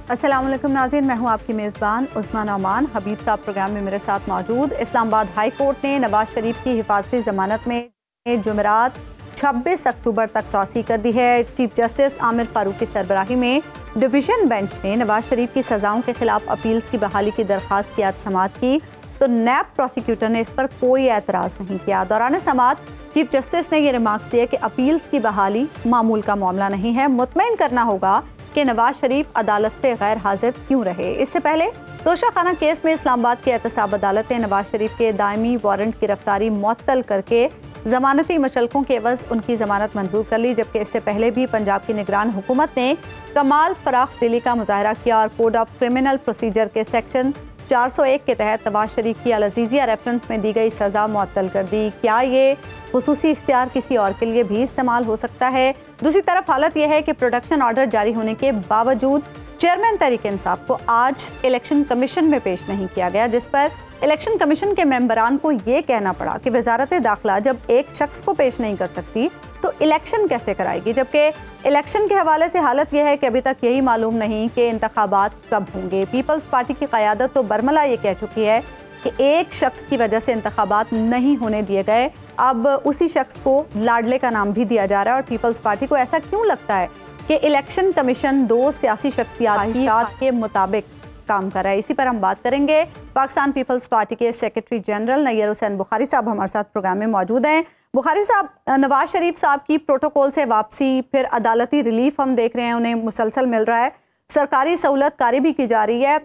السلام علیکم ناظرین، میں ہوں آپ کی میزبان عظمیٰ نعمان۔ حبیب صاحب پروگرام میں میرے ساتھ موجود۔ اسلام آباد ہائی کورٹ نے نواز شریف کی حفاظتی ضمانت میں جمعرات 26 اکتوبر تک توسیع کر دی ہے۔ چیف جسٹس عامر فاروق کی سربراہی میں ڈویژن بینچ نے نواز شریف کی سزاؤں کے خلاف اپیلز کی بحالی کی درخواست کی آج سماعت کی، تو نیب پروسیکیوٹر نے اس پر کوئی اعتراض نہیں کیا۔ دوران سماعت چیف جسٹس نے یہ ریمارکس دیے کہ اپیلز کی بحالی معمول کا معاملہ نہیں ہے، مطمئن کرنا ہوگا کہ نواز شریف عدالت سے غیر حاضر کیوں رہے۔ اس سے پہلے توشہ خانہ کیس میں اسلام آباد کی احتساب عدالت نے نواز شریف کے دائمی وارنٹ کی رفتاری معطل کر کے ضمانتی مشلقوں کے عوض ان کی ضمانت منظور کر لی، جبکہ اس سے پہلے بھی پنجاب کی نگران حکومت نے کمال فراخ دلی کا مظاہرہ کیا اور کوڈ آف کرمنل پروسیجر کے سیکشن 401 کے تحت نواز شریف کی العزیزیہ ریفرنس میں دی گئی سزا معطل کر دی۔ کیا یہ خصوصی اختیار کسی اور کے لیے بھی استعمال ہو سکتا ہے؟ دوسری طرف حالت یہ ہے کہ پروڈکشن آرڈر جاری ہونے کے باوجود چیئرمین تحریک انصاف کو آج الیکشن کمیشن میں پیش نہیں کیا گیا، جس پر الیکشن کمیشن کے ممبران کو یہ کہنا پڑا کہ وزارت داخلہ جب ایک شخص کو پیش نہیں کر سکتی تو الیکشن کیسے کرائے گی، جبکہ الیکشن کے حوالے سے حالت یہ ہے کہ ابھی تک یہی معلوم نہیں کہ انتخابات کب ہوں گے۔ پیپلز پارٹی کی قیادت تو برملا یہ کہہ چکی ہے کہ ایک شخص کی وجہ سے انتخابات نہیں ہونے دیے گئے، اب اسی شخص کو لاڈلے کا نام بھی دیا جا رہا ہے، اور پیپلز پارٹی کو ایسا کیوں لگتا ہے کہ الیکشن کمیشن دو سیاسی شخصیات کے مطابق کام کر رہا ہے؟ اسی پر ہم بات کریں گے۔ پاکستان پیپلز پارٹی کے سیکرٹری جنرل نیّر حسین بخاری صاحب ہمارے ساتھ پروگرام میں موجود ہیں۔ بخاری صاحب، نواز شریف صاحب کی پروٹوکول سے واپسی، پھر عدالتی ریلیف ہم دیکھ رہے ہیں انہیں مسلسل مل رہا ہے، سرکاری سہولت کاری بھی کی جا رہی ہے،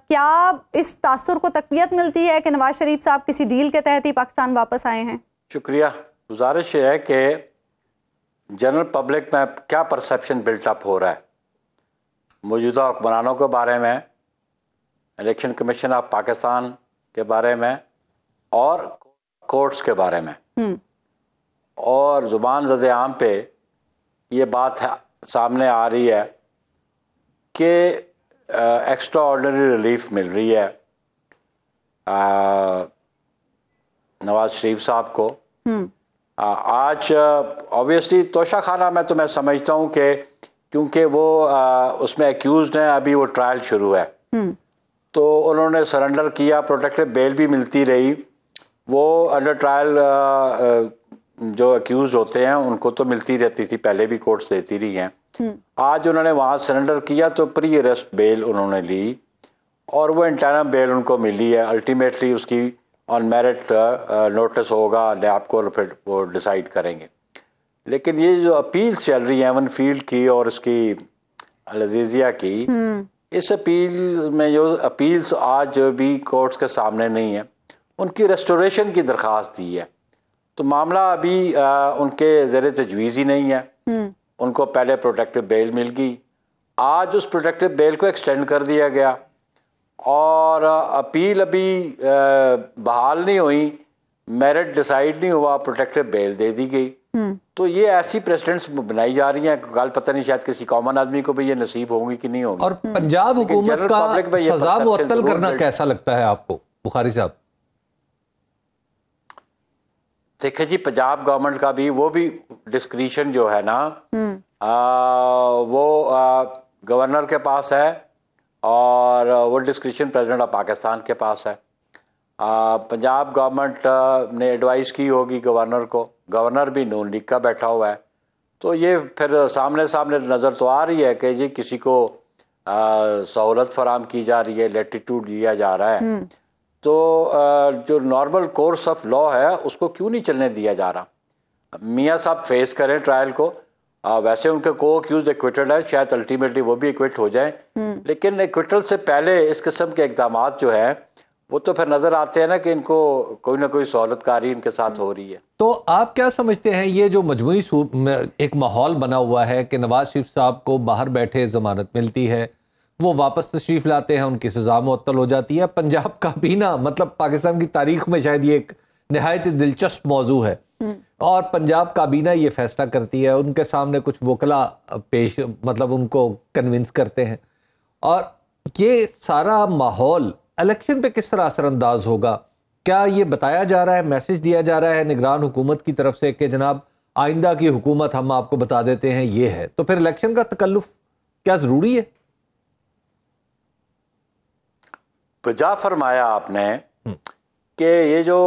کیا اس تاثر کو تقویت ملتی ہے کہ نواز شریف صاحب کسی ڈیل کے تحت ہی پاکستان واپس آئے ہیں؟ شکریہ۔ گزارش یہ ہے کہ جنرل پبلک میں کیا پرسیپشن بلٹ اپ ہو رہا ہے موجودہ حکمرانوں کے بارے میں، الیکشن کمیشن آف پاکستان کے بارے میں اور کورٹس کے بارے میں، اور زبان زد عام پہ یہ بات سامنے آ رہی ہے کہ ایکسٹرا آرڈنری ریلیف مل رہی ہے نواز شریف صاحب کو۔ آج آبویسلی توشہ خانہ میں تو میں سمجھتا ہوں کہ کیونکہ وہ اس میں ایکیوزڈ ہیں، ابھی وہ ٹرائل شروع ہے، تو انہوں نے سرنڈر کیا، پروٹیکٹیو بیل بھی ملتی رہی، وہ انڈر ٹرائل جو ایکیوزڈ ہوتے ہیں ان کو تو ملتی رہتی تھی، پہلے بھی کورٹس دیتی رہی ہیں۔ آج انہوں نے وہاں سرنڈر کیا تو پری اریسٹ بیل انہوں نے لی، اور وہ انٹرم بیل ان کو ملی ہے۔ الٹیمیٹلی اس کی آن میرٹ نوٹس ہوگا نیب کو، پھر وہ ڈیسائیڈ کریں گے۔ لیکن یہ جو اپیلز چل رہی ہیں ایون فیلڈ کی اور اس کی العزیزیہ کی، اس اپیل میں جو اپیلز آج بھی کورٹس کے سامنے نہیں ہیں، ان کی ریسٹوریشن کی درخواست دی ہے، تو معاملہ ابھی ان کے زیر تجویز ہی نہیں ہے۔ ان کو پہلے پروٹیکٹیو بیل مل گئی، آج اس پروٹیکٹیو بیل کو ایکسٹینڈ کر دیا گیا، اور اپیل ابھی بحال نہیں ہوئی، میرٹ ڈیسائیڈ نہیں ہوا، پروٹیکٹیو بیل دے دی گئی۔ تو یہ ایسی پریسیڈنٹس بنائی جا رہی ہیں، کل پتہ نہیں شاید کسی کامن آدمی کو بھی یہ نصیب ہوں گی کہ نہیں ہوگی۔ اور پنجاب حکومت کا سزا معطل کرنا کیسا لگتا ہے آپ کو بخاری صاحب؟ دیکھیں جی، پنجاب گورنمنٹ کا بھی وہ بھی ڈسکریشن جو ہے نا وہ گورنر کے پاس ہے، اور وہ ڈسکریشن پریزیڈنٹ آف پاکستان کے پاس ہے۔ پنجاب گورنمنٹ نے ایڈوائز کی ہوگی گورنر کو، گورنر بھی نون لیگ کا بیٹھا ہوا ہے، تو یہ پھر سامنے نظر تو آ رہی ہے کہ یہ کسی کو سہولت فراہم کی جا رہی ہے، لیٹیٹیوڈ دیا جا رہا ہے، تو جو نارمل کورس آف لا ہے اس کو کیوں نہیں چلنے دیا جا رہا؟ میاں صاحب فیس کریں ٹرائل کو، ویسے ان کے کو اکیوزڈ ایکویٹڈ ہے، شاید الٹیمیٹلی وہ بھی ایکویٹ ہو جائیں، لیکن ایکویٹل سے پہلے اس قسم کے اقدامات جو ہیں وہ تو پھر نظر آتے ہیں نا کہ ان کو کوئی نہ کوئی سہولت کاری ان کے ساتھ ہو رہی ہے۔ تو آپ کیا سمجھتے ہیں یہ جو مجموعی ایک ماحول بنا ہوا ہے کہ نواز شریف صاحب کو باہر بیٹھے ضمانت ملتی ہے، وہ واپس تشریف لاتے ہیں، ان کی سزا معطل ہو جاتی ہے، پنجاب کابینہ، مطلب پاکستان کی تاریخ میں شاید یہ ایک نہایت دلچسپ موضوع ہے، اور پنجاب کابینہ یہ فیصلہ کرتی ہے، ان کے سامنے کچھ وکلا پیش مطلب ان کو کنونس کرتے ہیں، اور یہ سارا ماحول الیکشن پہ کس طرح اثر انداز ہوگا؟ کیا یہ بتایا جا رہا ہے، میسج دیا جا رہا ہے نگران حکومت کی طرف سے کہ جناب آئندہ کی حکومت ہم آپ کو بتا دیتے ہیں یہ ہے، تو پھر الیکشن کا تکلف کیا ضروری ہے؟ بجا فرمایا آپ نے کہ یہ جو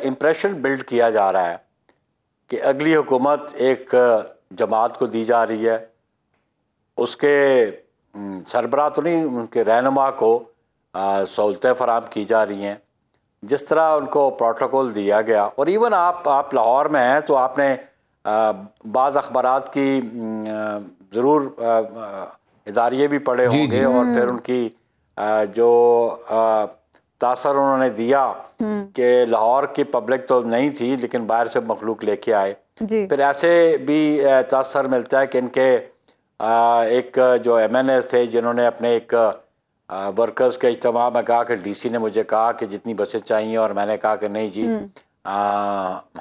امپریشن بلڈ کیا جا رہا ہے کہ اگلی حکومت ایک جماعت کو دی جا رہی ہے، اس کے سربراہ تو نہیں، ان کے رہنما کو سہولتیں فراہم کی جا رہی ہیں، جس طرح ان کو پروٹوکول دیا گیا. اور ایون آپ لاہور میں ہیں تو آپ نے بعض اخبارات کی ضرور اداریے بھی پڑھے ہوں گے، اور پھر ان کی جو تاثر انہوں نے دیا کہ لاہور کی پبلک تو نہیں تھی لیکن باہر سے مخلوق لے کے آئے. پھر ایسے بھی تاثر ملتا ہے کہ ان کے ایک جو ایم این اے تھے جنہوں نے اپنے ایک ورکرز کے اجتماع میں کہا کہ ڈی سی نے مجھے کہا کہ جتنی بسیں چاہیے، اور میں نے کہا کہ نہیں جی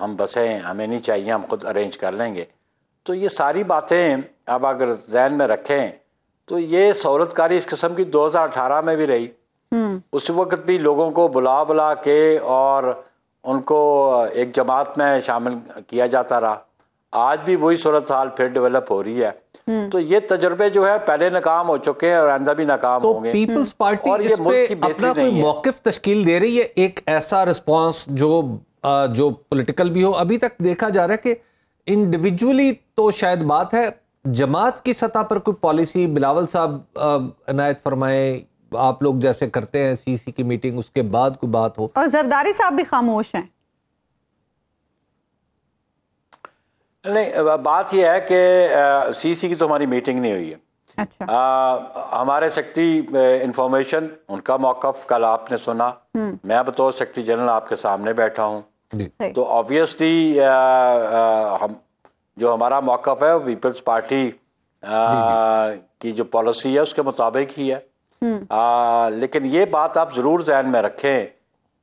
ہم بسیں ہمیں نہیں چاہیے، ہم خود ارینج کر لیں گے. تو یہ ساری باتیں اب اگر ذہن میں رکھیں تو یہ سہولت کاری اس قسم کی 2018 میں بھی رہی. اس وقت بھی لوگوں کو بلا کے اور ان کو ایک جماعت میں شامل کیا جاتا رہا. آج بھی وہی صورتحال پھر ڈیولپ ہو رہی ہے. تو یہ تجربے جو ہے پہلے ناکام ہو چکے ہیں اور آئندہ بھی ناکام ہوں گے. پیپلز پارٹی اس پہ اپنا کوئی موقف تشکیل دے رہی ہے، ایک ایسا رسپانس جو پولیٹیکل بھی ہو؟ ابھی تک دیکھا جا رہا ہے کہ انڈیویجولی تو شاید بات ہے، جماعت کی سطح پر کوئی پالیسی بلاول صاحب عنایت فرمائے، آپ لوگ جیسے کرتے ہیں سی سی کی میٹنگ، اس کے بعد کوئی بات ہو. اور زرداری صاحب بھی خاموش ہیں. نہیں، بات یہ ہے کہ سی سی کی تو ہماری میٹنگ نہیں ہوئی ہے. اچھا. ہمارے سیکرٹری انفارمیشن، ان کا موقف کل آپ نے سنا، میں بطور سیکرٹری جنرل آپ کے سامنے بیٹھا ہوں. تو آبویسلی جو ہمارا موقف ہے وہ پیپلز پارٹی کی جو پالیسی ہے اس کے مطابق ہی ہے. لیکن یہ بات آپ ضرور ذہن میں رکھیں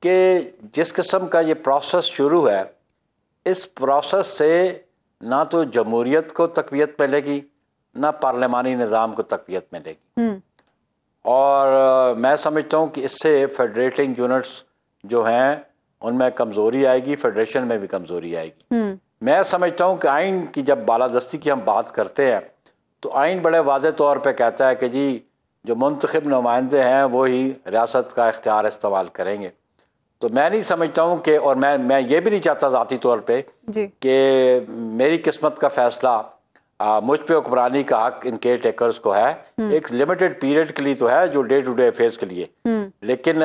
کہ جس قسم کا یہ پروسیس شروع ہے، اس پروسیس سے نہ تو جمہوریت کو تقویت ملے گی، نہ پارلیمانی نظام کو تقویت ملے گی. اور میں سمجھتا ہوں کہ اس سے فیڈریٹنگ یونٹس جو ہیں ان میں کمزوری آئے گی، فیڈریشن میں بھی کمزوری آئے گی. میں سمجھتا ہوں کہ آئین کی جب بالادستی کی ہم بات کرتے ہیں تو آئین بڑے واضح طور پہ کہتا ہے کہ جی جو منتخب نمائندے ہیں وہی ریاست کا اختیار استعمال کریں گے. تو میں نہیں سمجھتا ہوں کہ، اور میں یہ بھی نہیں چاہتا ذاتی طور پہ کہ میری قسمت کا فیصلہ مجھ پہ حکمرانی کا حق ان کیئر ٹیکرز کو ہے. ایک لمیٹڈ پیریڈ کے لیے تو ہے جو ڈے ٹو ڈے افیئرز کے لیے، لیکن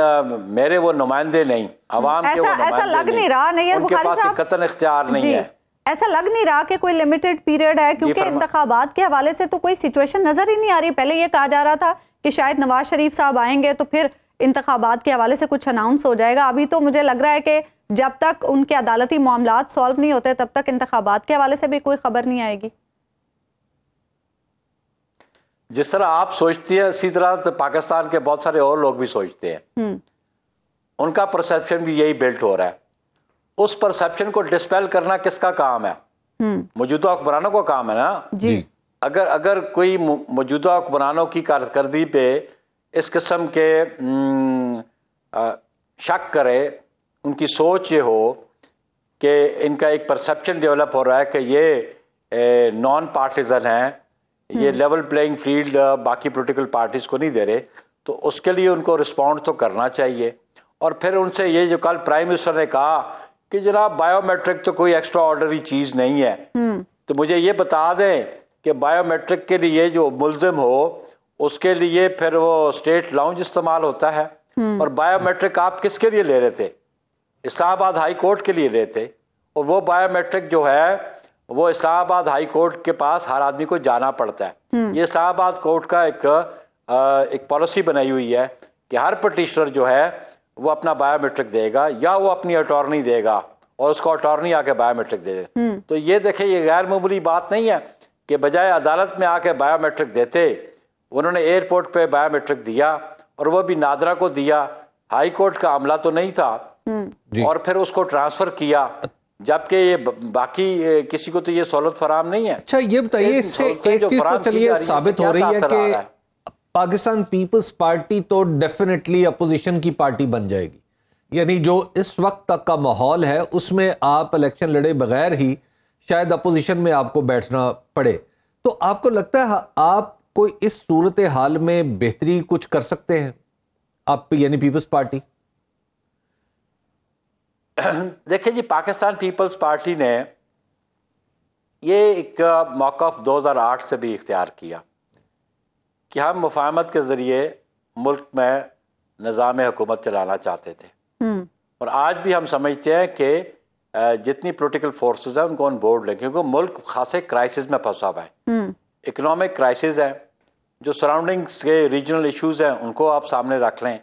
میرے وہ نمائندے نہیں، عوام کے وہ نمائندے نہیں، ان کے پاس قطعاً اختیار نہیں ہے. ایسا لگ نہیں رہا کہ کوئی لمیٹڈ پیریڈ ہے، کیونکہ انتخابات کے حوالے سے تو کوئی سچویشن نظر ہی نہیں آ رہی. پہلے یہ کہا جا رہا تھا کہ شاید نواز شریف صاحب آئیں گے تو پھر انتخابات کے حوالے سے کچھ اناؤنس ہو جائے گا. ابھی تو مجھے لگ رہا ہے کہ جب تک ان کے عدالتی معاملات سالو نہیں ہوتے تب تک انتخابات کے حوالے سے بھی کوئی خبر نہیں آئے گی. جس طرح آپ سوچتی ہیں اسی طرح پاکستان کے بہت سارے اور لوگ بھی سوچتے ہیں. ان کا پرسیپشن بھی یہی بلٹ ہو رہا ہے. اس پرسیپشن کو ڈسپیل کرنا کس کا کام ہے؟ موجودہ حکمرانوں کا کام ہے نا. جی. اگر کوئی موجودہ حکمرانوں کی کارکردگی پہ اس قسم کے شک کرے، ان کی سوچ یہ ہو کہ ان کا ایک پرسیپشن ڈیولپ ہو رہا ہے کہ یہ نان پارٹیزن ہیں، یہ لیول پلینگ فیلڈ باقی پولیٹیکل پارٹیز کو نہیں دے رہے، تو اس کے لیے ان کو رسپونڈ تو کرنا چاہیے. اور پھر ان سے یہ جو کل پرائم منسٹر نے کہا کہ جناب بائیو میٹرک تو کوئی ایکسٹرا آرڈنری چیز نہیں ہے، تو مجھے یہ بتا دیں کہ بائیو میٹرک کے لیے جو ملزم ہو اس کے لیے پھر وہ اسٹیٹ لاؤنج استعمال ہوتا ہے. اور بائیو میٹرک آپ کس کے لیے لے رہے تھے؟ اسلام آباد ہائی کورٹ کے لیے لے تھے. اور وہ بائیو میٹرک جو ہے وہ اسلام آباد ہائی کورٹ کے پاس ہر آدمی کو جانا پڑتا ہے. یہ اسلام آباد کورٹ کا ایک پالیسی بنائی ہوئی ہے کہ ہر پٹیشنر جو ہے وہ اپنا بائیو میٹرک دے گا یا وہ اپنی اٹارنی دے گا اور اس کو اٹارنی آ کے بائیو میٹرک دے گا. تو یہ دیکھیں یہ غیر معمولی بات نہیں ہے کہ بجائے عدالت میں آ کے بائیو میٹرک دیتے، انہوں نے ایئرپورٹ پہ بائیو میٹرک دیا اور وہ بھی نادرا کو دیا. ہائی کورٹ کا عملہ تو نہیں تھا. اور پھر اس کو ٹرانسفر کیا، جبکہ یہ باقی کسی کو تو یہ سہولت فراہم نہیں ہے. اچھا یہ بتائیے، اس سے ایک چیز تو چلیے ثابت ہو رہی ہے کہ پاکستان پیپلز پارٹی تو ڈیفینیٹلی اپوزیشن کی پارٹی بن جائے گی. یعنی جو اس وقت تک کا ماحول ہے اس میں آپ الیکشن لڑے بغیر ہی شاید اپوزیشن میں آپ کو بیٹھنا پڑے. تو آپ کو لگتا ہے آپ کوئی اس صورتحال میں بہتری کچھ کر سکتے ہیں؟ آپ یعنی پیپلز پارٹی؟ دیکھیں جی، پاکستان پیپلز پارٹی نے یہ ایک موقف 2008 سے بھی اختیار کیا کہ ہم مفاہمت کے ذریعے ملک میں نظام حکومت چلانا چاہتے تھے، اور آج بھی ہم سمجھتے ہیں کہ جتنی پولیٹیکل فورسز ہیں ان کو آن بورڈ لیں، کیونکہ ملک خاصے کرائسس میں پھنسا ہوا ہے. اکنامک کرائسس ہے، جو سراؤنڈنگس کے ریجنل ایشوز ہیں ان کو آپ سامنے رکھ لیں.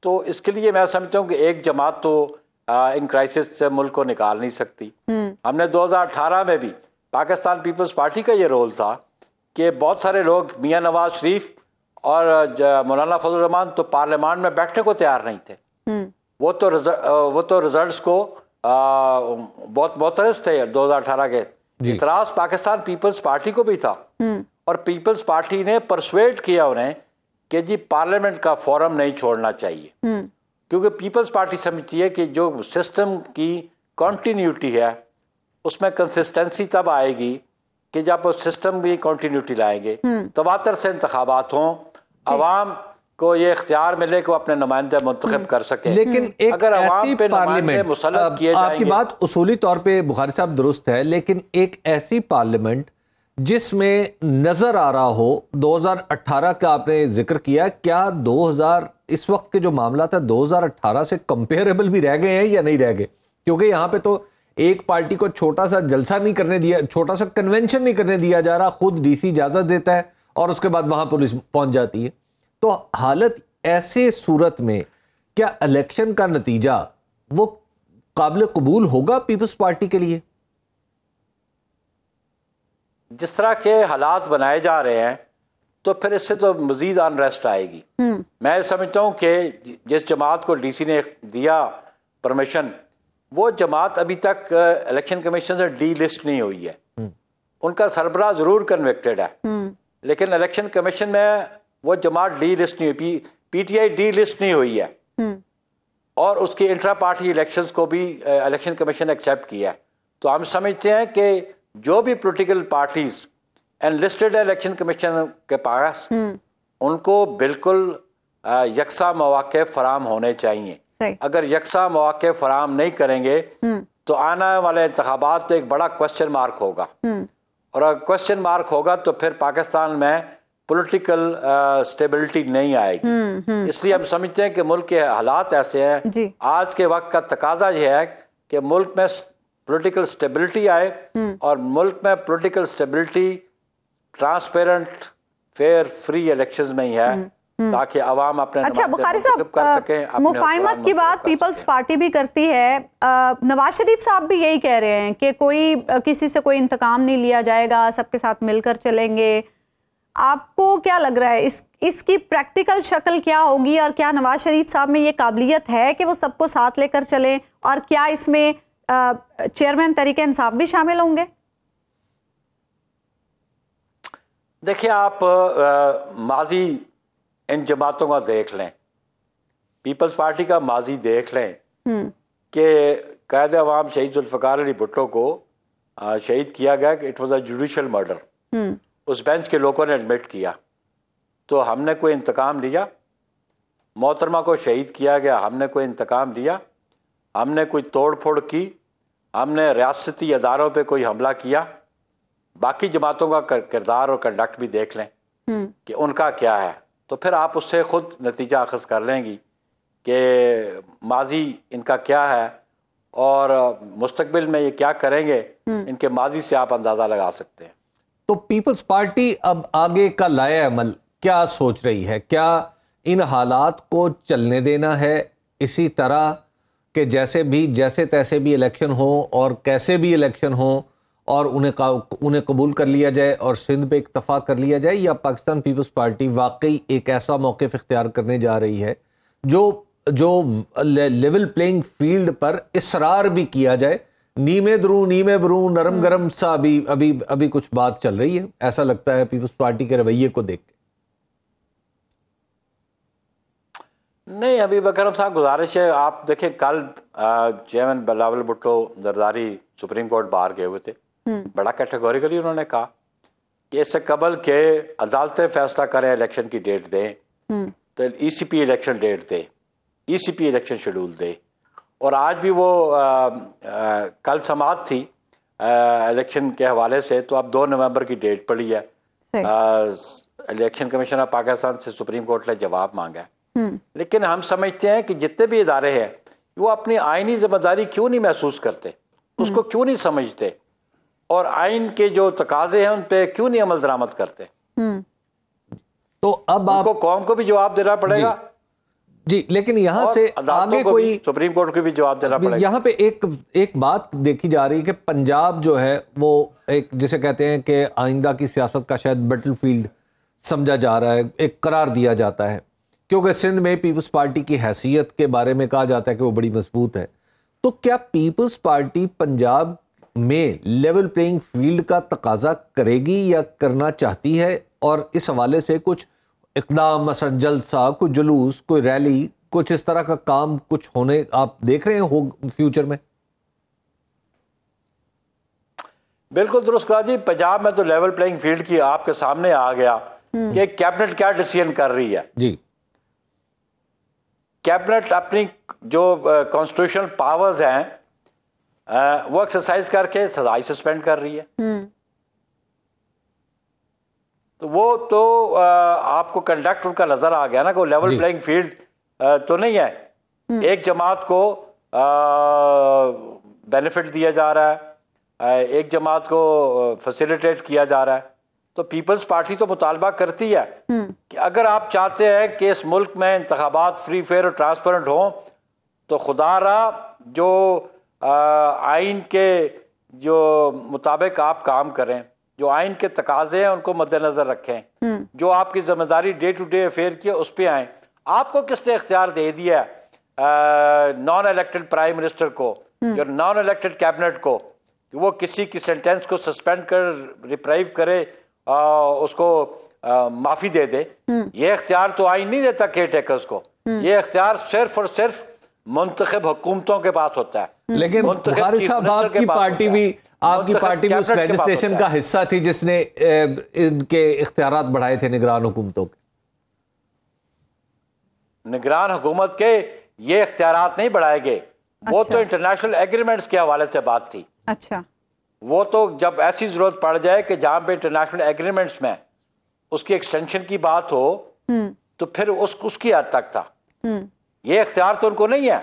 تو اس کے لیے میں سمجھتا ہوں کہ ایک جماعت تو ان کرائسس سے ملک کو نکال نہیں سکتی. ہم نے 2018 میں بھی پاکستان پیپلز پارٹی کا یہ رول تھا کہ بہت سارے لوگ، میاں نواز شریف اور مولانا فضل الرحمان تو پارلیمان میں بیٹھنے کو تیار نہیں تھے. وہ تو رزلٹس کو بہت معترض تھے 2018 کے. اعتراض پاکستان پیپلز پارٹی کو بھی تھا، اور پیپلز پارٹی نے پرسویٹ کیا انہیں کہ جی پارلیمنٹ کا فورم نہیں چھوڑنا چاہیے، کیونکہ پیپلز پارٹی سمجھتی ہے کہ جو سسٹم کی کنٹینیوٹی ہے اس میں کنسسٹنسی تب آئے گی کہ جب وہ سسٹم بھی کنٹینیوٹی لائیں گے، تواتر سے انتخابات ہوں، عوام کو یہ اختیار ملے کہ وہ اپنے نمائندے منتخب کر سکیں. لیکن ایک اگر عوام ایسی پہ نمائندے مسلط کیے آپ جائیں کی گے، بات اصولی طور پہ بخاری صاحب درست ہے، لیکن ایک ایسی پارلیمنٹ جس میں نظر آ رہا ہو، 2018 کا آپ نے ذکر کیا، کیا 2000 اس وقت کے جو معاملات ہیں 2018 سے کمپیریبل بھی رہ گئے ہیں یا نہیں رہ گئے؟ کیونکہ یہاں پہ تو ایک پارٹی کو چھوٹا سا جلسہ نہیں کرنے دیا، چھوٹا سا کنونشن نہیں کرنے دیا جا رہا، خود ڈی سی اجازت دیتا ہے اور اس کے بعد وہاں پولیس پہنچ جاتی ہے. تو حالت ایسے صورت میں کیا الیکشن کا نتیجہ وہ قابل قبول ہوگا پیپلز پارٹی کے لیے؟ جس طرح کے حالات بنائے جا رہے ہیں تو پھر اس سے تو مزید انریسٹ آئے گی. میں سمجھتا ہوں کہ جس جماعت کو ڈی سی نے دیا پرمیشن، وہ جماعت ابھی تک الیکشن کمیشن سے ڈی لسٹ نہیں ہوئی ہے. ان کا سربراہ ضرور کنوکٹڈ ہے، لیکن الیکشن کمیشن میں وہ جماعت ڈی لسٹ نہیں ہوئی، P T I D list نہیں ہوئی ہے، اور اس کی انٹرا پارٹی الیکشنز کو بھی الیکشن کمیشن ایکسیپٹ کیا ہے. تو ہم سمجھتے ہیں کہ جو بھی political parties unlisted election commission کے پاس، ان کو بالکل یکساں مواقع فراہم ہونے چاہیے. اگر یکساں مواقع فراہم نہیں کریں گے تو آنے والے انتخابات تو ایک بڑا کوسچن مارک ہوگا، اور اگر کوسچن مارک ہوگا تو پھر پاکستان میں پولیٹیکل سٹیبلٹی نہیں آئے گی. اس لیے ہم سمجھتے ہیں کہ ملک کے حالات ایسے ہیں، آج کے وقت کا تقاضا یہ ہے کہ ملک میں پولیٹیکل سٹیبلٹی آئے، اور ملک میں political stability transparent, fair, free elections میں ہی ہے، تاکہ عوام اپنے بخاری صاحب مفاہمت کی بات پیپلز پارٹی بھی کرتی ہے، نواز شریف صاحب بھی یہی کہہ رہے ہیں کہ کوئی کسی سے کوئی انتقام نہیں لیا جائے گا، سب کے ساتھ مل کر چلیں گے. آپ کو کیا لگ رہا ہے اس کی پریکٹیکل شکل کیا ہوگی، اور کیا نواز شریف صاحب میں یہ قابلیت ہے کہ وہ سب کو ساتھ لے کر چلیں، اور کیا اس میں چیئرمین تحریک انصاف بھی شامل ہوں گے؟ دیکھیں، آپ ماضی ان جماعتوں کا دیکھ لیں، پیپلز پارٹی کا ماضی دیکھ لیں کہ قائد عوام شہید ذوالفقار علی بھٹو کو شہید کیا گیا کہ it was a judicial murder. اس بینچ کے لوگوں نے ایڈمٹ کیا. تو ہم نے کوئی انتقام لیا؟ محترمہ کو شہید کیا گیا، ہم نے کوئی انتقام لیا؟ ہم نے کوئی توڑ پھوڑ کی؟ ہم نے ریاستی اداروں پہ کوئی حملہ کیا؟ باقی جماعتوں کا کردار اور کنڈکٹ بھی دیکھ لیں کہ ان کا کیا ہے، تو پھر آپ اس سے خود نتیجہ اخذ کر لیں گی کہ ماضی ان کا کیا ہے اور مستقبل میں یہ کیا کریں گے. ان کے ماضی سے آپ اندازہ لگا سکتے ہیں. تو پیپلز پارٹی اب آگے کا لائحہ عمل کیا سوچ رہی ہے؟ کیا ان حالات کو چلنے دینا ہے اسی طرح کہ جیسے تیسے بھی الیکشن ہو اور کیسے بھی الیکشن ہو اور انہیں قبول کر لیا جائے اور سندھ پہ اکتفا کر لیا جائے، یا پاکستان پیپلز پارٹی واقعی ایک ایسا موقف اختیار کرنے جا رہی ہے جو لیول پلینگ فیلڈ پر اصرار بھی کیا جائے، نیمے دروں نیمے بروں نرم گرم سا ابھی کچھ بات چل رہی ہے، ایسا لگتا ہے پیپلز پارٹی کے رویے کو دیکھ کے؟ نہیں، ابھی بکرم صاحب گزارش ہے، آپ دیکھیں کل chairman Bilawal Bhutto Zardari supreme court باہر گئے ہوئے تھے. بڑا کیٹیگوریکلی انہوں نے کہا کہ اس سے قبل کہ عدالتیں فیصلہ کریں، الیکشن کی ڈیٹ دیں، تو ECP الیکشن ڈیٹ دے, ECP الیکشن شیڈول دے. اور آج بھی وہ کل سماعت تھی الیکشن کے حوالے سے, تو اب 2 نومبر کی ڈیٹ پڑی ہے. الیکشن کمیشن آف پاکستان سے سپریم کورٹ نے جواب مانگا ہے. لیکن ہم سمجھتے ہیں کہ جتنے بھی ادارے ہیں وہ اپنی آئینی ذمہ داری کیوں نہیں محسوس کرتے, اس کو کیوں نہیں سمجھتے, اور آئین کے جو تقاضے ہیں ان پہ کیوں نہیں عمل درآمد کرتے. تو اب آپ کو قوم کو بھی جواب دینا پڑے گا. جی, لیکن یہاں سے آگے کوئی سپریم کورٹ کو بھی جواب دینا پڑے گا. یہاں پہ ایک بات دیکھی جا رہی ہے کہ پنجاب جو ہے وہ ایک جسے کہتے ہیں کہ آئندہ کی سیاست کا شاید بیٹل فیلڈ سمجھا جا رہا ہے, ایک قرار دیا جاتا ہے, کیونکہ سندھ میں پیپلز پارٹی کی حیثیت کے بارے میں کہا جاتا ہے کہ وہ بڑی مضبوط ہے. تو کیا پیپلز پارٹی پنجاب میں لیول پلینگ فیلڈ کا تقاضا کرے گی یا کرنا چاہتی ہے, اور اس حوالے سے کچھ اقدام, مثلا جلسہ, کوئی جلوس, کوئی ریلی, کچھ اس طرح کا کام کچھ ہونے آپ دیکھ رہے ہیں ہو فیوچر میں؟ بالکل درست کہا جی. پنجاب میں تو لیول پلینگ فیلڈ کی آپ کے سامنے آ گیا کہ کیبنٹ کیا ڈیسیژن کر رہی ہے. جی, کیبنٹ اپنی جو کانسٹیٹیوشنل پاورز ہیں وہ ایکسرسائز کر کے سزائی سسپینڈ کر رہی ہے. تو وہ تو آپ کو کنڈکٹ ان کا نظر آ گیا نا کہ وہ لیول پلینگ فیلڈ تو نہیں ہے. ایک جماعت کو بینیفٹ دیا جا رہا ہے, ایک جماعت کو فیسیلیٹیٹ کیا جا رہا ہے. تو پیپلز پارٹی تو مطالبہ کرتی ہے کہ اگر آپ چاہتے ہیں کہ اس ملک میں انتخابات فری, فیئر اور ٹرانسپیرنٹ ہوں تو خدا را جو آئین کے جو مطابق آپ کام کریں, جو آئین کے تقاضے ہیں ان کو مد نظر رکھیں, جو آپ کی ذمہ داری ڈے ٹو ڈے افیئر کی ہے اس پہ آئیں. آپ کو کس نے اختیار دے دیا نان الیکٹڈ پرائم منسٹر کو یا نان الیکٹڈ کیبنٹ کو کہ وہ کسی کی سینٹینس کو سسپینڈ کر ریپرائیو کرے, اس کو معافی دے دے؟ یہ اختیار تو آئین نہیں دیتا کیئر ٹیکرز کو. یہ اختیار صرف اور صرف منتخب حکومتوں کے پاس ہوتا ہے. لیکن بخاری صاحب آپ کی پارٹی بھی اس لیجسلیشن کا حصہ تھی جس نے ان کے اختیارات بڑھائے تھے نگران حکومتوں کے. نگران حکومت کے یہ اختیارات نہیں بڑھائے گئے, وہ تو انٹرنیشنل ایگریمنٹس کے حوالے سے بات تھی. اچھا, وہ تو جب ایسی ضرورت پڑ جائے کہ جہاں پہ انٹرنیشنل ایگریمنٹس میں اس کی ایکسٹینشن کی بات ہو تو پھر اس کی حد تک تھا. یہ اختیار تو ان کو نہیں ہے.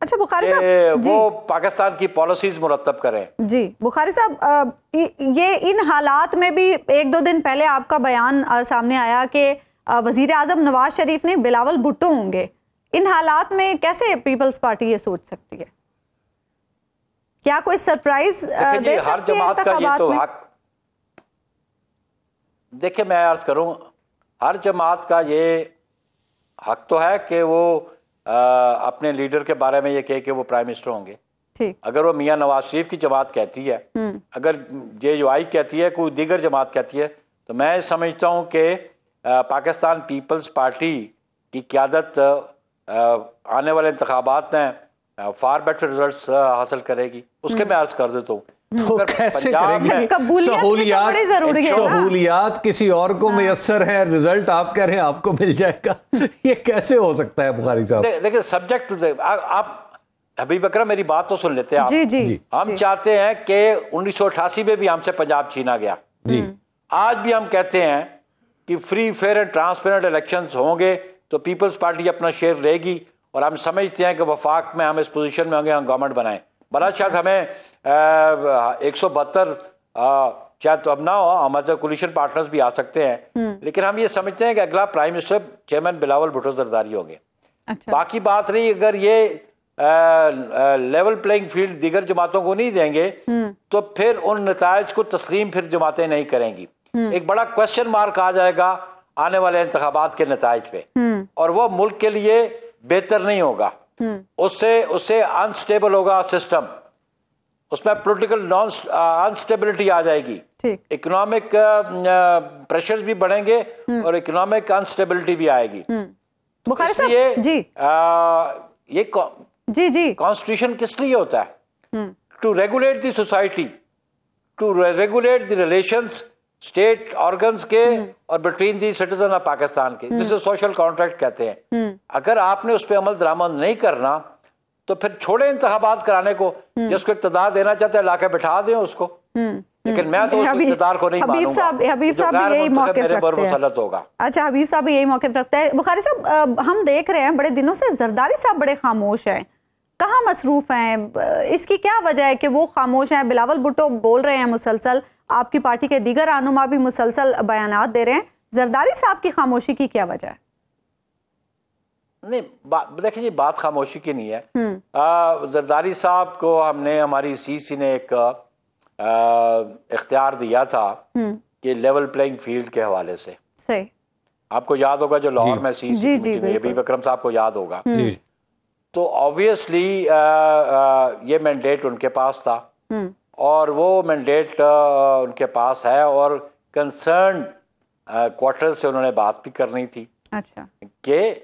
اچھا بخاری صاحب, وہ پاکستان کی پالیسیز مرتب کریں. جی بخاری صاحب, یہ ان حالات میں بھی 1-2 دن پہلے آپ کا بیان سامنے آیا کہ وزیر اعظم نواز شریف نے بلاول بھٹو ہوں گے. ان حالات میں کیسے پیپلز پارٹی یہ سوچ سکتی ہے؟ کیا کوئی سرپرائز دے سکتی ہے انتخابات میں؟ دیکھیں میں عرض کروں, ہر جماعت کا یہ حق تو ہے کہ وہ اپنے لیڈر کے بارے میں یہ کہے کہ وہ پرائم منسٹر ہوں گے. اگر وہ میاں نواز شریف کی جماعت کہتی ہے, اگر JUI کہتی ہے, کوئی دیگر جماعت کہتی ہے, تو میں سمجھتا ہوں کہ پاکستان پیپلز پارٹی کی قیادت آنے والے انتخابات میں فار بیٹر ریزلٹس حاصل کرے گی. اس کے میں عرض کر دیتا ہوں تو کیسے کرے گی؟ سہولیات کسی اور کو میسر ہے, رزلٹ آپ کہہ رہے ہیں آپ کو مل جائے گا, یہ کیسے ہو سکتا ہے بخاری صاحب؟ دیکھیں سبجیکٹ آپ حبیب اکرم میری بات تو سن لیتے ہیں. جی ہم چاہتے ہیں کہ 1988 میں بھی ہم سے پنجاب چھینا گیا. آج بھی ہم کہتے ہیں کہ free, fair and transparent elections ہوں گے تو پیپلز پارٹی اپنا شیئر لے گی, اور ہم سمجھتے ہیں کہ وفاق میں ہم اس پوزیشن میں ہوں گے, ہم گورنمنٹ بنائیں. بڑا شاید ہمیں 172 شاید اب نہ ہو, ہمارے کولیشن پارٹنرز بھی آ سکتے ہیں, لیکن ہم یہ سمجھتے ہیں کہ اگلا prime minister chairman Bilawal Bhutto Zardari ہوں گے. باقی بات رہی اگر یہ لیول پلینگ فیلڈ دیگر جماعتوں کو نہیں دیں گے تو پھر ان نتائج کو تسلیم پھر جماعتیں نہیں کریں گی. ایک بڑا کوشچن مارک آ جائے گا آنے والے انتخابات کے نتائج پہ, اور وہ ملک کے لیے بہتر نہیں ہوگا. اس سے انسٹیبل ہوگا سسٹم, اس میں پولیٹیکل انسٹیبلٹی آ جائے گی, اکنامک پریشرز بھی بڑھیں گے اور اکنامک انسٹیبلٹی بھی آئے گی. بخاری صاحب یہ کانسٹیٹیوشن کس لیے ہوتا ہے؟ To regulate the society, to regulate the relations state organs کے اور between the citizen of Pakistan کے، جسے سوشل کانٹریکٹ کہتے ہیں. اگر آپ نے اس پہ عمل درآمد نہیں کرنا تو پھر چھوڑے انتخابات کرانے کو. جس کو اقتدار دینا چاہتے ہیں لا کے بٹھا دیں اس کو، لیکن میں تو اس اقتدار کو نہیں مانوں گا. حبیب صاحب یہی موقف مسلط ہوگا. اچھا حبیب صاحب یہی موقف رکھتا ہے. بخاری صاحب ہم دیکھ رہے ہیں بڑے دنوں سے زرداری صاحب بڑے خاموش ہیں، کہاں مصروف ہیں؟ اس کی کیا وجہ ہے کہ وہ خاموش ہیں؟ بلاول بھٹو بول رہے ہیں مسلسل، آپ کی پارٹی کے دیگر رہنما بھی مسلسل بیانات دے رہے ہیں، زرداری صاحب کی خاموشی کی کیا وجہ ہے؟ نہیں دیکھیں جی، بات خاموشی کی نہیں ہے. زرداری صاحب کو ہم نے، ہماری سی سی نے ایک اختیار دیا تھا کہ لیول پلینگ فیلڈ کے حوالے سے. صحیح. آپ کو یاد ہوگا جو لاہور میں سی سی حبیب اکرم صاحب کو یاد ہوگا، تو آبویسلی یہ مینڈیٹ ان کے پاس تھا اور وہ مینڈیٹ ان کے پاس ہے، اور کنسرنڈ کوارٹر سے انہوں نے بات بھی کرنی تھی. اچھا. کہ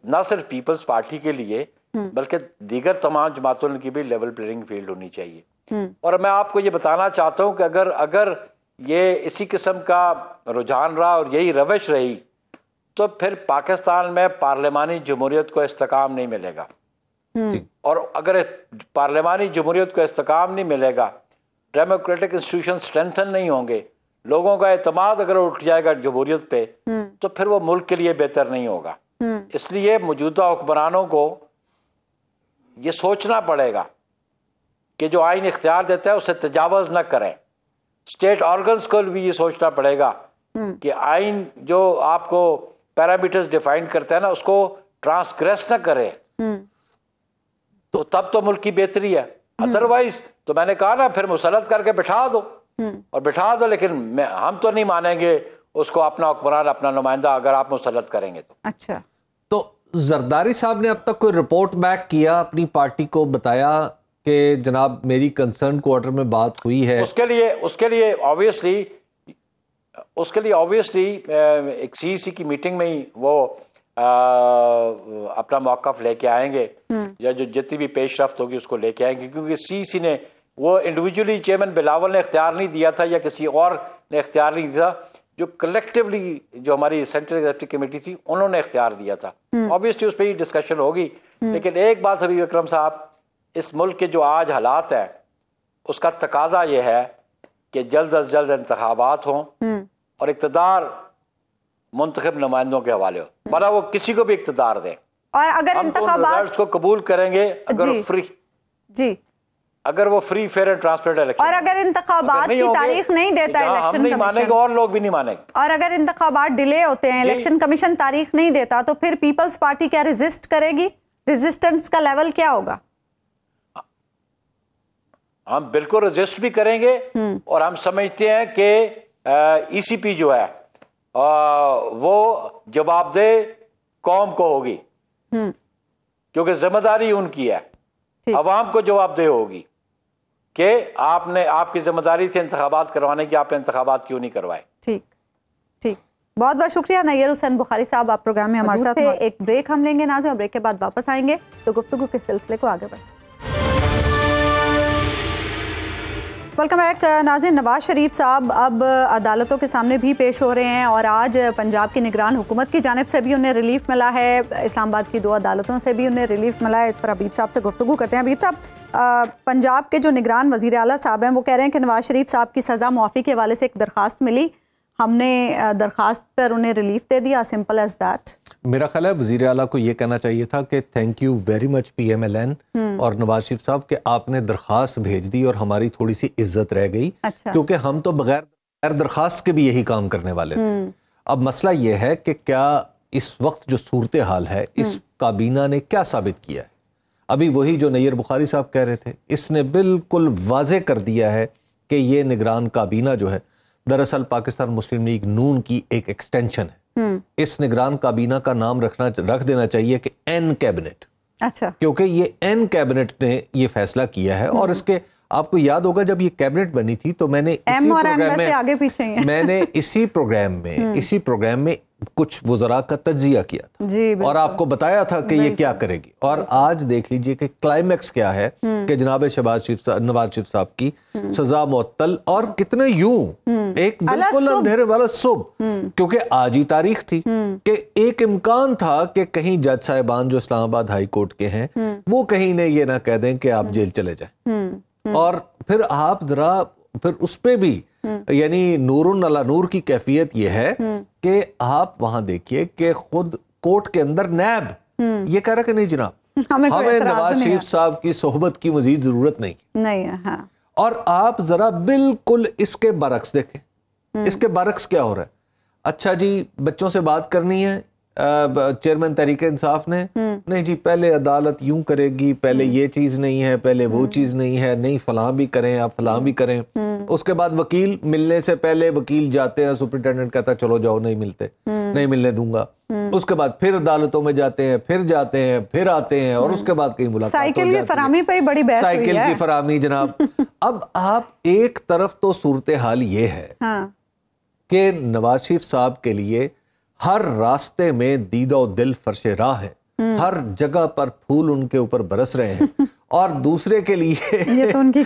نہ صرف پیپلز پارٹی کے لیے بلکہ دیگر تمام جماعتوں کی بھی لیول پلینگ فیلڈ ہونی چاہیے. اور میں آپ کو یہ بتانا چاہتا ہوں کہ اگر یہ اسی قسم کا رجحان رہا اور یہی روش رہی تو پھر پاکستان میں پارلیمانی جمہوریت کو استحکام نہیں ملے گا. اور اگر پارلیمانی جمہوریت کو استحکام نہیں ملے گا، ڈیموکریٹک انسٹیٹیوشن اسٹرینتھن نہیں ہوں گے، لوگوں کا اعتماد اگر اٹھ جائے گا جمہوریت پہ، تو پھر وہ ملک کے لیے بہتر نہیں ہوگا. اس لیے موجودہ حکمرانوں کو یہ سوچنا پڑے گا کہ جو آئین اختیار دیتا ہے اسے تجاوز نہ کریں. اسٹیٹ آرگنز کو بھی یہ سوچنا پڑے گا کہ آئین جو آپ کو پیرامیٹرز ڈیفائن کرتا ہے نا، اس کو ٹرانسگریس نہ کرے، تو تب تو ملک کی بہتری ہے. ادروائز تو میں نے کہا نا، پھر مسلط کر کے بٹھا دو اور بٹھا دو، لیکن ہم تو نہیں مانیں گے اس کو اپنا حکمران، اپنا نمائندہ اگر آپ مسلط کریں گے تو. اچھا. تو زرداری صاحب نے اب تک کوئی رپورٹ بیک کیا اپنی پارٹی کو، بتایا کہ جناب میری کنسرن کوارٹر میں بات ہوئی ہے؟ اس کے لیے آبویسلی ایک سی سی کی میٹنگ میں ہی وہ اپنا موقف لے کے آئیں گے، یا جو جتنی بھی پیش رفت ہوگی اس کو لے کے آئیں گے، کیونکہ سی سی نے وہ انڈیویجولی چیئرمین بلاول نے اختیار نہیں دیا تھا یا کسی اور نے اختیار نہیں دیا، جو کلیکٹیولی جو ہماری سینٹرل ایگزیکٹو کمیٹی تھی انہوں نے اختیار دیا تھا. آبویسلی اس پہ ہی ڈسکشن ہوگی. لیکن ایک بات حبیب اکرم صاحب، اس ملک کے جو آج حالات ہیں اس کا تقاضا یہ ہے کہ جلد از جلد انتخابات ہوں اور اقتدار منتخب نمائندوں کے حوالے ہو، بھلا وہ کسی کو بھی اقتدار دیں. اور اگر انتخابات کو قبول کریں گے اگر وہ free fair and transparent election, اور اگر انتخابات کی تاریخ نہیں دیتا الیکشن ہم نہیں مانیں گے اور لوگ بھی نہیں مانیں گے، اور اگر انتخابات ڈیلے ہوتے ہیں، الیکشن کمیشن تاریخ نہیں دیتا، تو پھر پیپلز پارٹی کیا ریزسٹ کرے گی؟ ریزسٹنس کا لیول کیا ہوگا؟ ہم بالکل ریزسٹ بھی کریں گے، اور ہم سمجھتے ہیں کہ ای سی پی جو ہے وہ جواب دہ قوم کو ہوگی، کیونکہ ذمہ داری ان کی ہے، عوام کو جواب دہ ہوگی کہ آپ کی ذمہ داری تھی انتخابات کروانے کی، آپ نے انتخابات کیوں نہیں کروائے. ٹھیک. بہت بہت شکریہ نیر حسین بخاری صاحب، آپ پروگرام میں ہمارے ساتھ. ایک بریک ہم لیں گے ناظرین، اور بریک کے بعد واپس آئیں گے تو گفتگو کے سلسلے کو آگے بڑھیں. ویلکم بیک ناظرین. نواز شریف صاحب اب عدالتوں کے سامنے بھی پیش ہو رہے ہیں، اور آج پنجاب کی نگران حکومت کی جانب سے بھی انہیں ریلیف ملا ہے، اسلام آباد کی 2 عدالتوں سے بھی انہیں ریلیف ملا ہے. اس پر حبیب صاحب سے گفتگو کرتے ہیں. حبیب صاحب، پنجاب کے جو نگران وزیر اعلیٰ صاحب ہیں وہ کہہ رہے ہیں کہ نواز شریف صاحب کی سزا معافی کے حوالے سے ایک درخواست ملی، ہم نے درخواست پر انہیں ریلیف دے دیا، سمپل ایز دیٹ. میرا خیال ہے وزیر اعلیٰ کو یہ کہنا چاہیے تھا کہ thank you very much P M L N اور نواز شریف صاحب کہ آپ نے درخواست بھیج دی اور ہماری تھوڑی سی عزت رہ گئی، کیونکہ ہم تو بغیر درخواست کے بھی یہی کام کرنے والے تھے. اب مسئلہ یہ ہے کہ کیا اس وقت جو صورتحال ہے اس کابینہ نے کیا ثابت کیا ہے؟ ابھی وہی جو نیر بخاری صاحب کہہ رہے تھے، اس نے بالکل واضح کر دیا ہے کہ یہ نگران کابینہ جو ہے دراصل پاکستان مسلم لیگ نون کی ایک ایکسٹینشن ہے. اس نگران کابینہ کا نام رکھ دینا چاہیے کہ این کیبنٹ. اچھا. کیونکہ یہ این کیبنٹ نے یہ فیصلہ کیا ہے، اور اس کے آپ کو یاد ہوگا جب یہ کیبنٹ بنی تھی تو میں نے اسی پروگرام میں کچھ وزراء کا تجزیہ کیا تھا جی اور آپ کو بتایا تھا کہ یہ کیا کرے گی، اور آج دیکھ لیجئے کہ کلائمیکس کیا ہے کہ جناب نواز شریف صاحب کی سزا معطل، اور کتنے یوں ایک بالکل اندھیرے والا صبح، کیونکہ آج ہی تاریخ تھی کہ ایک امکان تھا کہ کہیں جج صاحبان جو اسلام آباد ہائی کورٹ کے ہیں وہ کہیں نے یہ نہ کہہ دیں کہ آپ جیل چلے جائیں، اور پھر آپ ذرا پھر اس پہ بھی یعنی نور علی نور کی کیفیت یہ ہے کہ آپ وہاں دیکھیے کہ خود کورٹ کے اندر نیب یہ کہہ رہا کہ نہیں جناب ہمیں نواز شریف صاحب کی صحبت کی مزید ضرورت نہیں ہے، اور آپ ذرا بالکل اس کے برعکس دیکھیں، اس کے برعکس کیا ہو رہا ہے. اچھا جی بچوں سے بات کرنی ہے چیئرمین تحریک انصاف نے، نہیں جی پہلے عدالت یوں کرے گی، پہلے یہ چیز نہیں ہے، پہلے وہ چیز نہیں ہے، نہیں فلاں بھی کریں آپ فلاں بھی کریں. اس کے بعد وکیل ملنے سے پہلے وکیل جاتے ہیں، سپرنٹینڈنٹ کہتا ہے چلو جاؤ نہیں ملتے، نہیں ملنے دوں گا. اس کے بعد پھر عدالتوں میں جاتے ہیں، پھر آتے ہیں، اور اس کے بعد کہیں ملاقات ہو جاتی ہے. سائیکل کی فراہمی پہ بڑی بحث ہوئی ہے، سائیکل کی فراہمی جناب. اب آپ ایک طرف تو صورتحال یہ ہے کہ نواز شریف صاحب کے لیے ہر راستے میں دید و دل فرش راہ ہے، ہر جگہ پر پھول ان کے اوپر برس رہے ہیں، اور دوسرے کے لیے یہ تو ان کی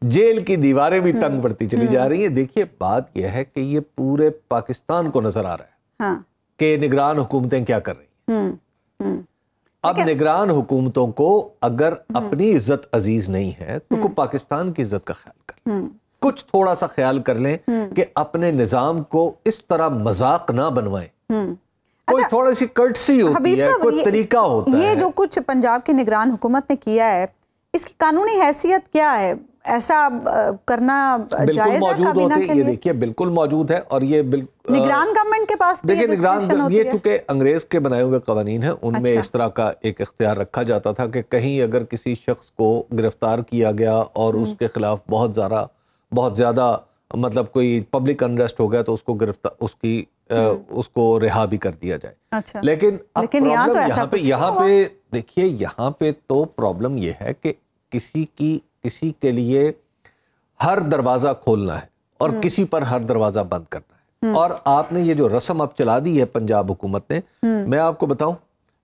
جیل کی دیواریں بھی تنگ پڑتی چلی جا رہی ہیں. دیکھیے بات یہ ہے کہ یہ پورے پاکستان کو نظر آ رہا ہے کہ نگران حکومتیں کیا کر رہی ہیں. اب نگران حکومتوں کو اگر اپنی عزت عزیز نہیں ہے تو پاکستان کی عزت کا خیال کر کچھ تھوڑا سا خیال کر لیں کہ اپنے نظام کو اس طرح مذاق نہ بنوائیں. کوئی تھوڑی سی کرٹسی ہوتی ہے، کوئی طریقہ ہوتا ہے. یہ جو کچھ پنجاب کی نگران حکومت نے کیا ہے اس کی قانونی حیثیت کیا ہے؟ ایسا کرنا جائز ہے کابینہ کے لیے؟ یہ دیکھیے بالکل موجود ہے، اور یہ نگران گورنمنٹ کے پاس بھی یہ چونکہ انگریز کے بنائے ہوئے قوانین ہیں ان میں اس طرح کا ایک اختیار رکھا جاتا تھا کہ کہیں اگر کسی شخص کو گرفتار کیا گیا اور اس کے خلاف بہت زیادہ مطلب کوئی پبلک انریسٹ ہو گیا تو اس کو اس کو رہا بھی کر دیا جائے. لیکن یہاں پہ دیکھیے، یہاں پہ تو پرابلم یہ ہے کہ کسی کے لیے ہر دروازہ کھولنا ہے اور کسی پر ہر دروازہ بند کرنا ہے. اور آپ نے یہ جو رسم اب چلا دی ہے پنجاب حکومت نے، میں آپ کو بتاؤں،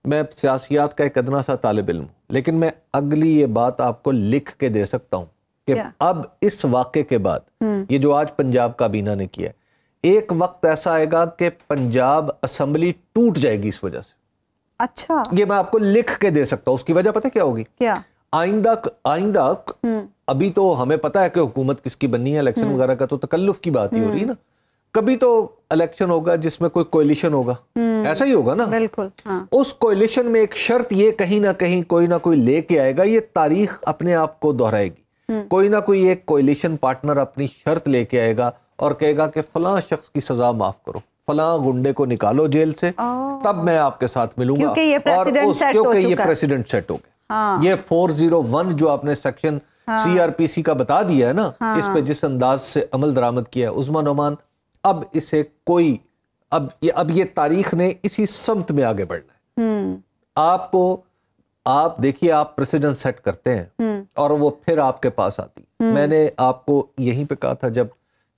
میں سیاسیات کا ایک ادنا سا طالب علم ہوں، لیکن میں اگلی یہ بات آپ کو لکھ کے دے سکتا ہوں کہ اب اس واقعے کے بعد یہ جو آج پنجاب کابینہ نے کیا ہے، ایک وقت ایسا آئے گا کہ پنجاب اسمبلی ٹوٹ جائے گی اس وجہ سے. اچھا، یہ میں آپ کو لکھ کے دے سکتا ہوں. اس کی وجہ پتہ کیا ہوگی؟ آئندہ ابھی تو ہمیں پتہ ہے کہ حکومت کس کی بننی ہے، الیکشن وغیرہ کا تو تکلف کی بات ہی ہو رہی ہے نا. کبھی تو الیکشن ہوگا جس میں کوئی کوئلیشن ہوگا، ایسا ہی ہوگا نا. بالکل. اس کوئلیشن میں ایک شرط یہ کہیں نہ کہیں کوئی نہ کوئی لے کے آئے گا، یہ تاریخ اپنے آپ کو دہرائے گی. کوئی نہ کوئی ایک کوئلیشن پارٹنر اپنی شرط لے کے آئے گا اور کہے گا کہ فلاں شخص کی سزا معاف کرو، فلاں گنڈے کو نکالو جیل سے، تب میں آپ کے ساتھ ملوں گا. کیونکہ یہ پریسیڈنٹ سیٹ ہو گیا. یہ 401 جو آپ نے سیکشن CRPC کا بتا دیا ہے نا، اس پہ جس انداز سے عمل درآمد کیا ہے عثمان نعمان، اب اسے کوئی اب یہ تاریخ نے اسی سمت میں آگے بڑھنا ہے. آپ دیکھیے، آپ پریسیڈنٹ سیٹ کرتے ہیں اور وہ پھر آپ کے پاس آتی. میں نے آپ کو یہیں پہ کہا تھا جب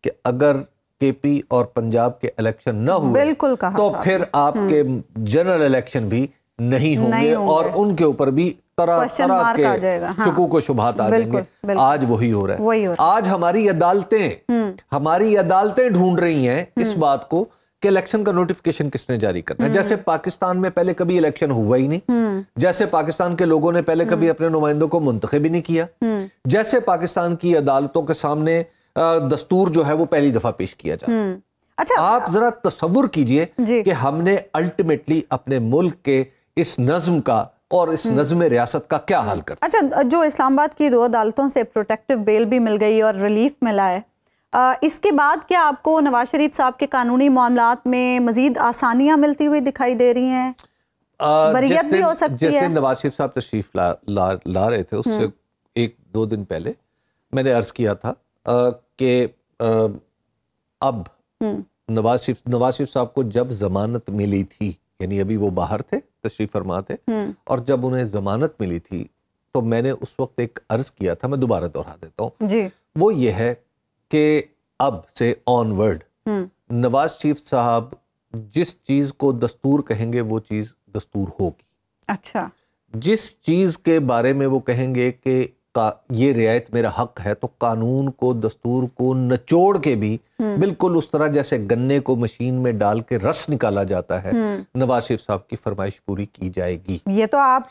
کہ اگر KP اور پنجاب کے الیکشن نہ ہوئے تو پھر آپ کے جنرل الیکشن بھی نہیں ہوں گے اور ان کے اوپر بھی طرح طرح کے شکوک و شبہات آ جائیں گے. آج وہی ہو رہا ہے. آج ہماری عدالتیں ڈھونڈ رہی ہیں اس بات کو کہ الیکشن کا نوٹیفکیشن کس نے جاری کرنا ہے. جیسے پاکستان میں پہلے کبھی الیکشن ہوا ہی نہیں، جیسے پاکستان کے لوگوں نے پہلے کبھی اپنے نمائندوں کو منتخب ہی نہیں کیا، جیسے پاکستان کی عدالتوں کے سامنے دستور جو ہے وہ پہلی دفعہ پیش کیا جاتا. آپ ذرا تصور کیجئے کہ ہم نے الٹیمیٹلی اپنے ملک کے اس نظم کا اور اس نظم ریاست کا کیا حال کرتا. اچھا، جو اسلام آباد کی 2 عدالتوں سے پروٹیکٹیو بیل بھی مل گئی اور ریلیف ملا ہے، اس کے بعد کیا آپ کو نواز شریف صاحب کے قانونی معاملات میں مزید آسانیاں ملتی ہوئی دکھائی دے رہی ہیں؟ بریت بھی ہو سکتی ہے؟ جس دن نواز شریف صاحب تشریف لا رہے تھے، اس سے 1-2 دن پہلے میں نے عرض کیا تھا کہ اب نواز شریف صاحب کو جب ضمانت ملی تھی، یعنی ابھی وہ باہر تھے، تشریف فرما تھے، اور جب انہیں ضمانت ملی تھی تو میں نے اس وقت ایک عرض کیا تھا، میں دوبارہ دہرا دیتا ہوں، وہ یہ ہے کہ اب سے آن ورڈ نواز شریف صاحب جس چیز کو دستور کہیں گے وہ چیز دستور ہوگی. اچھا. جس چیز کے بارے میں وہ کہیں گے کہ یہ رعایت میرا حق ہے، تو قانون کو دستور کو نچوڑ کے بھی بالکل اس طرح جیسے گنے کو مشین میں ڈال کے رس نکالا جاتا ہے، نواز شریف صاحب کی فرمائش پوری کی جائے گی. یہ تو آپ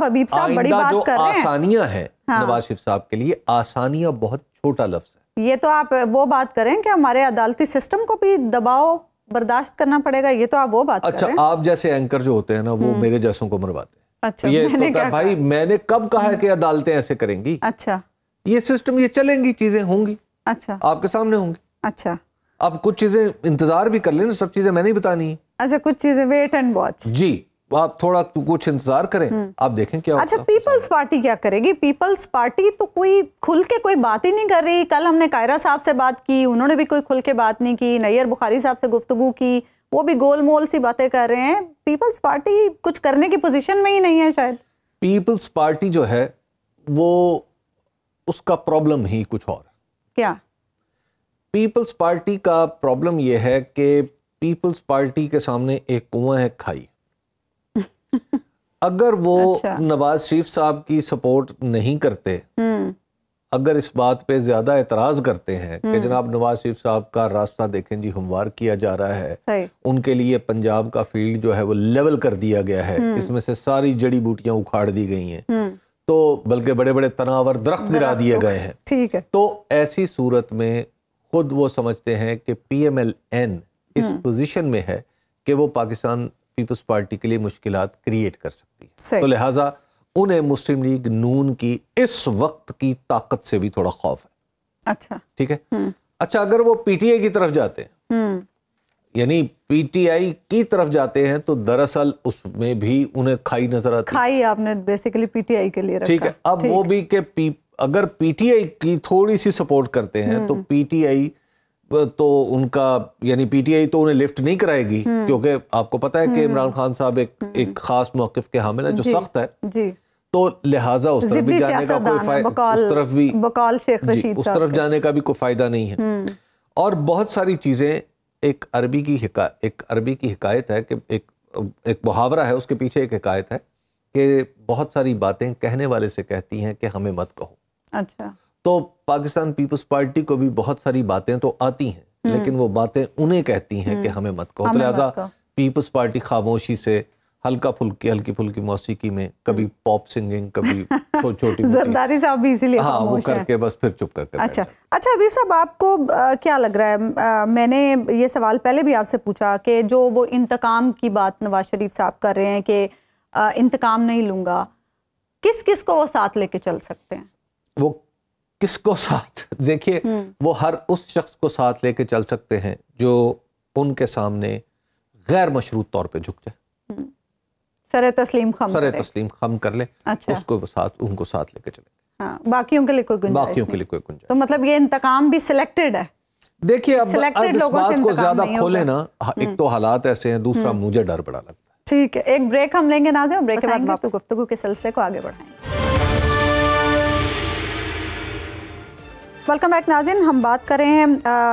حبیب صاحب بڑی بات کر رہے ہیں. آسانیاں ہیں نواز شریف صاحب کے لیے، آسانیاں بہت چھوٹا لفظ ہے. یہ تو آپ وہ بات کریں کہ ہمارے عدالتی سسٹم کو بھی دباؤ برداشت کرنا پڑے گا، یہ تو آپ وہ بات کر رہے ہیں. اچھا، آپ جیسے اینکر جو ہوتے ہیں نا وہ میرے جیسوں کو مرواتے ہیں. اچھا، بھائی میں نے کب کہا ہے کہ عدالتیں ایسے کریں گی؟ اچھا، یہ سسٹم یہ چلیں گی، چیزیں ہوں گی، اچھا آپ کے سامنے ہوں گی. اچھا، اب کچھ چیزیں انتظار بھی کر لیں، سب چیزیں میں نہیں بتانی. اچھا، کچھ چیزیں ویٹ اینڈ واچ. جی، آپ تھوڑا کچھ انتظار کریں، آپ دیکھیں کیا. اچھا، پیپلز پارٹی کیا کرے گی؟ پیپلز پارٹی تو کوئی کھل کے کوئی بات ہی نہیں کر رہی. کل ہم نے قاہرہ صاحب سے بات کی، انہوں نے بھی کوئی کھل کے بات نہیں کی. نیئر بخاری صاحب سے گفتگو کی، وہ بھی گول مول سی باتیں کر رہے ہیں. پیپلز پارٹی کچھ کرنے کی پوزیشن میں ہی نہیں ہے شاید. پیپلز پارٹی جو ہے وہ اس کا پرابلم ہی کچھ اور. کیا پیپلز پارٹی کا پرابلم یہ ہے کہ پیپلز پارٹی کے سامنے ایک کنواں ہے کھائی. اگر وہ نواز شریف صاحب کی سپورٹ نہیں کرتے، اگر اس بات پہ زیادہ اعتراض کرتے ہیں کہ جناب نواز شریف صاحب کا راستہ دیکھیں جی ہموار کیا جا رہا ہے، ان کے لیے پنجاب کا فیلڈ جو ہے وہ لیول کر دیا گیا ہے، اس میں سے ساری جڑی بوٹیاں اکھاڑ دی گئی ہیں، تو بلکہ بڑے بڑے تناور درخت گرا دیے گئے ہیں. ٹھیک ہے. تو ایسی صورت میں خود وہ سمجھتے ہیں کہ پی ایم ایل این اس پوزیشن میں ہے کہ وہ پاکستان پیپلز پارٹی کے لیے مشکلات کریٹ کر سکتی ہے. تو لہٰذا انہیں مسلم لیگ نون کی اس وقت کی طاقت سے بھی تھوڑا خوف ہے. اچھا، ٹھیک ہے. اچھا، اگر وہ پی ٹی آئی کی طرف جاتے ہیں، یعنی پی ٹی آئی کی طرف جاتے ہیں، تو دراصل اس میں بھی انہیں کھائی نظر آتی ہے. کھائی آپ نے بیسیکلی پی ٹی آئی کے لیے رکھا. ٹھیک ہے. اب وہ بھی کہ اگر پی ٹی آئی کی تھوڑی سی سپورٹ کرتے ہیں تو پی ٹی آئی تو ان کا یعنی پی ٹی آئی تو انہیں لفٹ نہیں کرائے گی، کیونکہ آپ کو پتا ہے کہ عمران خان صاحب ایک خاص موقف کے حامل ہے جو سخت ہے. جی. تو لہٰذا اس طرف بھی جانے کا کوئی فائدہ، اس طرف جانے کا بھی کوئی فائدہ نہیں ہے. اور بہت ساری چیزیں ایک عربی کی حکایت ہے کہ ایک محاورہ ہے، اس کے پیچھے ایک حکایت ہے کہ بہت ساری باتیں کہنے والے سے کہتی ہیں کہ ہمیں مت کہو. اچھا. تو پاکستان پیپلز پارٹی کو بھی بہت ساری باتیں تو آتی ہیں، لیکن وہ باتیں انہیں کہتی ہیں کہ ہمیں مت کہو. لہٰذا پیپلز پارٹی خاموشی سے ہلکی پھلکی موسیقی میں، کبھی پاپ سنگنگ، کبھی چھوٹی زرداری صاحب بھی اسی لیے ہاں وہ کر کے بس پھر چپ کر کے. اچھا حبیب صاحب، آپ کو کیا لگ رہا ہے، میں نے یہ سوال پہلے بھی آپ سے پوچھا کہ جو وہ انتقام کی بات نواز شریف صاحب کر رہے ہیں کہ انتقام نہیں لوں گا، کس کو وہ ساتھ لے کے چل سکتے ہیں؟ وہ کس کو ساتھ؟ دیکھیے، وہ ہر اس شخص کو ساتھ لے کے چل سکتے ہیں جو ان کے سامنے غیر مشروط طور پہ جھک جائے، سر تسلیم خم کر لے. اچھا. اس کو ان کو ساتھ لے کے چلیں. ہاں، باقیوں کے لیے کوئی گنجائش. تو مطلب یہ انتقام بھی سلیکٹڈ ہے. دیکھیے، اب اس بات کو زیادہ کھولے نا، ایک تو حالات ایسے ہیں، دوسرا مجھے ڈر بڑا لگتا ہے. ٹھیک ہے، ایک بریک ہم لیں گے ناظرین، بریک کے بعد آپ گفتگو کے سلسلے کو آگے بڑھائیں گے. ویلکم بیک ناظرین. ہم بات کر رہے ہیں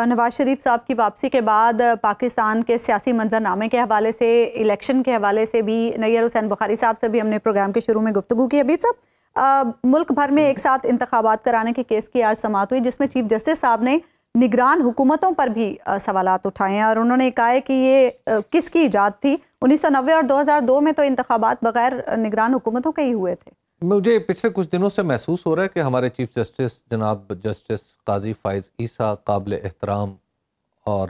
نواز شریف صاحب کی واپسی کے بعد پاکستان کے سیاسی منظرنامے کے حوالے سے، الیکشن کے حوالے سے بھی. نیئر حسین بخاری صاحب سے بھی ہم نے پروگرام کے شروع میں گفتگو کی. حبیب صاحب، ملک بھر میں ایک ساتھ انتخابات کرانے کے کیس کی آج سماعت ہوئی، جس میں چیف جسٹس صاحب نے نگران حکومتوں پر بھی سوالات اٹھائے ہیں، اور انہوں نے کہا ہے کہ یہ کس کی ایجاد تھی. 1990 اور 2002 میں تو انتخابات بغیر نگران حکومتوں کے ہی ہوئے تھے. مجھے پچھلے کچھ دنوں سے محسوس ہو رہا ہے کہ ہمارے چیف جسٹس جناب جسٹس قاضی فائز عیسیٰ قابل احترام، اور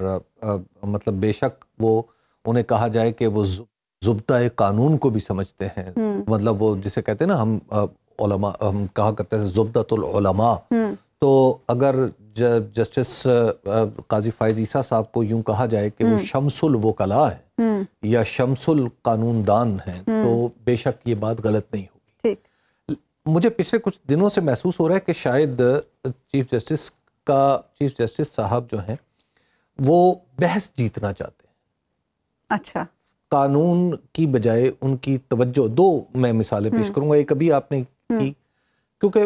مطلب بے شک وہ انہیں کہا جائے کہ وہ ضابطۂ قانون کو بھی سمجھتے ہیں. مطلب وہ جسے کہتے ہیں نا، ہم علماء ہم کہا کرتے ہیں ضبطۃ العلماء. تو اگر جسٹس قاضی فائز عیسیٰ صاحب کو یوں کہا جائے کہ وہ شمس الوکلاء ہیں یا شمس القانون دان ہیں، تو بے شک یہ بات غلط نہیں ہوگی. مجھے پچھلے کچھ دنوں سے محسوس ہو رہا ہے کہ شاید چیف جسٹس صاحب جو ہیں وہ بحث جیتنا چاہتے ہیں. اچھا. قانون کی بجائے ان کی توجہ، دو میں مثالیں پیش کروں گا. ایک ابھی آپ نے کی، کیونکہ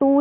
2